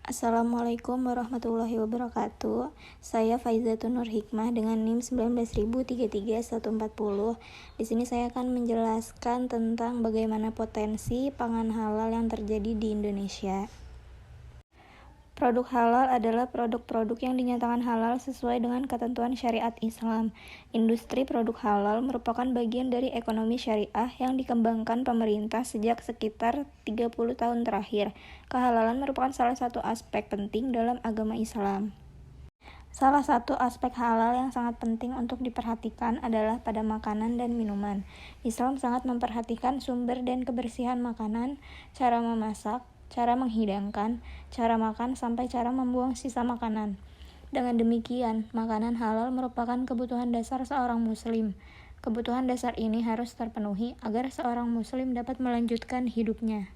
Assalamualaikum warahmatullahi wabarakatuh. Saya Faizatun Nur Hikmah dengan NIM 190333140. Di sini saya akan menjelaskan tentang bagaimana potensi pangan halal yang terjadi di Indonesia. Produk halal adalah produk-produk yang dinyatakan halal sesuai dengan ketentuan syariat Islam. Industri produk halal merupakan bagian dari ekonomi syariah yang dikembangkan pemerintah sejak sekitar 30 tahun terakhir. Kehalalan merupakan salah satu aspek penting dalam agama Islam. Salah satu aspek halal yang sangat penting untuk diperhatikan adalah pada makanan dan minuman. Islam sangat memperhatikan sumber dan kebersihan makanan, cara memasak, cara menghidangkan, cara makan, sampai cara membuang sisa makanan. Dengan demikian, makanan halal merupakan kebutuhan dasar seorang muslim. Kebutuhan dasar ini harus terpenuhi agar seorang muslim dapat melanjutkan hidupnya.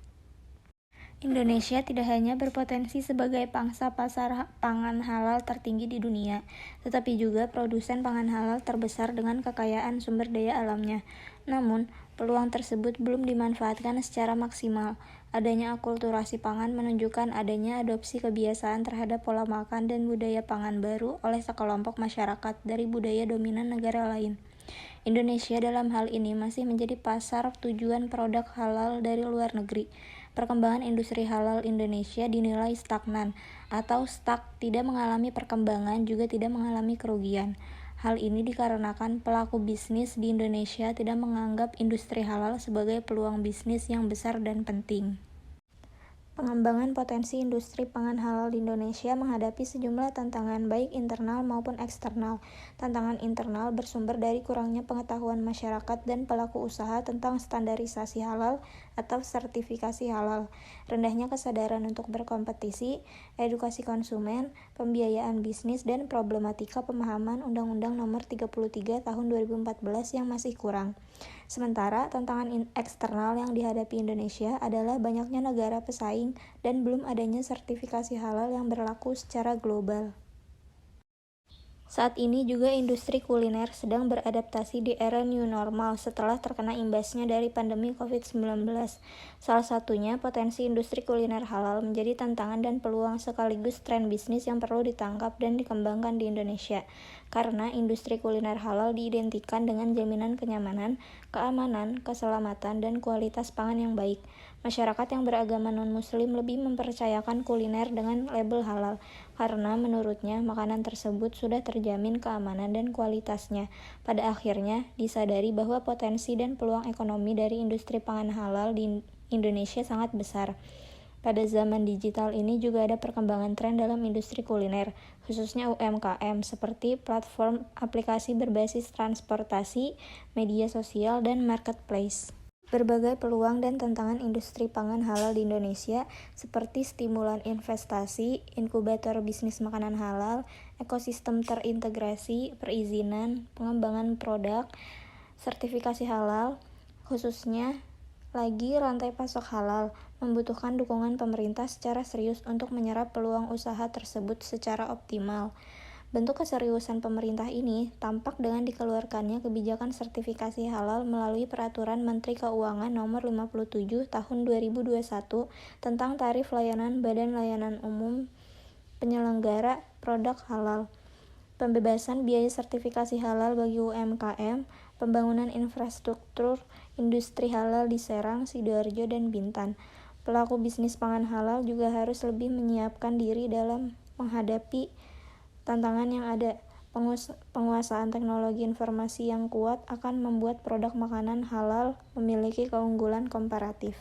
Indonesia tidak hanya berpotensi sebagai pangsa pasar pangan halal tertinggi di dunia, tetapi juga produsen pangan halal terbesar dengan kekayaan sumber daya alamnya. Namun, peluang tersebut belum dimanfaatkan secara maksimal. Adanya akulturasi pangan menunjukkan adanya adopsi kebiasaan terhadap pola makan dan budaya pangan baru oleh sekelompok masyarakat dari budaya dominan negara lain. Indonesia dalam hal ini masih menjadi pasar tujuan produk halal dari luar negeri. Perkembangan industri halal Indonesia dinilai stagnan atau stuck, tidak mengalami perkembangan, juga tidak mengalami kerugian. Hal ini dikarenakan pelaku bisnis di Indonesia tidak menganggap industri halal sebagai peluang bisnis yang besar dan penting. Pengembangan potensi industri pangan halal di Indonesia menghadapi sejumlah tantangan baik internal maupun eksternal. Tantangan internal bersumber dari kurangnya pengetahuan masyarakat dan pelaku usaha tentang standarisasi halal atau sertifikasi halal, rendahnya kesadaran untuk berkompetisi, edukasi konsumen, pembiayaan bisnis, dan problematika pemahaman Undang-Undang Nomor 33 Tahun 2014 yang masih kurang. Sementara tantangan eksternal yang dihadapi Indonesia adalah banyaknya negara pesaing dan belum adanya sertifikasi halal yang berlaku secara global. Saat ini juga industri kuliner sedang beradaptasi di era new normal setelah terkena imbasnya dari pandemi COVID-19. Salah satunya, potensi industri kuliner halal menjadi tantangan dan peluang sekaligus tren bisnis yang perlu ditangkap dan dikembangkan di Indonesia. Karena industri kuliner halal diidentikan dengan jaminan kenyamanan, keamanan, keselamatan, dan kualitas pangan yang baik. Masyarakat yang beragama non-muslim lebih mempercayakan kuliner dengan label halal, karena menurutnya makanan tersebut sudah terjamin keamanan dan kualitasnya. Pada akhirnya, disadari bahwa potensi dan peluang ekonomi dari industri pangan halal di Indonesia sangat besar. Pada zaman digital ini juga ada perkembangan tren dalam industri kuliner, khususnya UMKM, seperti platform aplikasi berbasis transportasi, media sosial, dan marketplace. Berbagai peluang dan tantangan industri pangan halal di Indonesia, seperti stimulan investasi, inkubator bisnis makanan halal, ekosistem terintegrasi, perizinan, pengembangan produk, sertifikasi halal, khususnya lagi rantai pasok halal, membutuhkan dukungan pemerintah secara serius untuk menyerap peluang usaha tersebut secara optimal. Bentuk keseriusan pemerintah ini tampak dengan dikeluarkannya kebijakan sertifikasi halal melalui Peraturan Menteri Keuangan Nomor 57 Tahun 2021 tentang tarif layanan Badan Layanan Umum Penyelenggara Produk Halal, pembebasan biaya sertifikasi halal bagi UMKM, pembangunan infrastruktur industri halal di Serang, Sidoarjo, dan Bintan. Pelaku bisnis pangan halal juga harus lebih menyiapkan diri dalam menghadapi tantangan yang ada. Penguasaan teknologi informasi yang kuat akan membuat produk makanan halal memiliki keunggulan komparatif.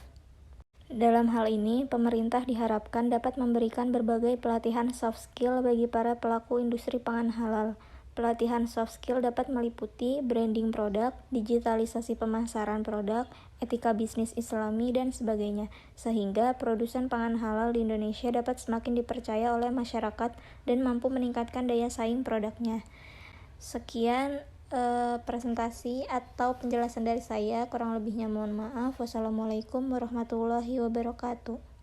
Dalam hal ini, pemerintah diharapkan dapat memberikan berbagai pelatihan soft skill bagi para pelaku industri pangan halal. Pelatihan soft skill dapat meliputi branding produk, digitalisasi pemasaran produk, etika bisnis Islami, dan sebagainya, sehingga produsen pangan halal di Indonesia dapat semakin dipercaya oleh masyarakat dan mampu meningkatkan daya saing produknya. Sekian presentasi atau penjelasan dari saya, kurang lebihnya mohon maaf. Wassalamualaikum warahmatullahi wabarakatuh.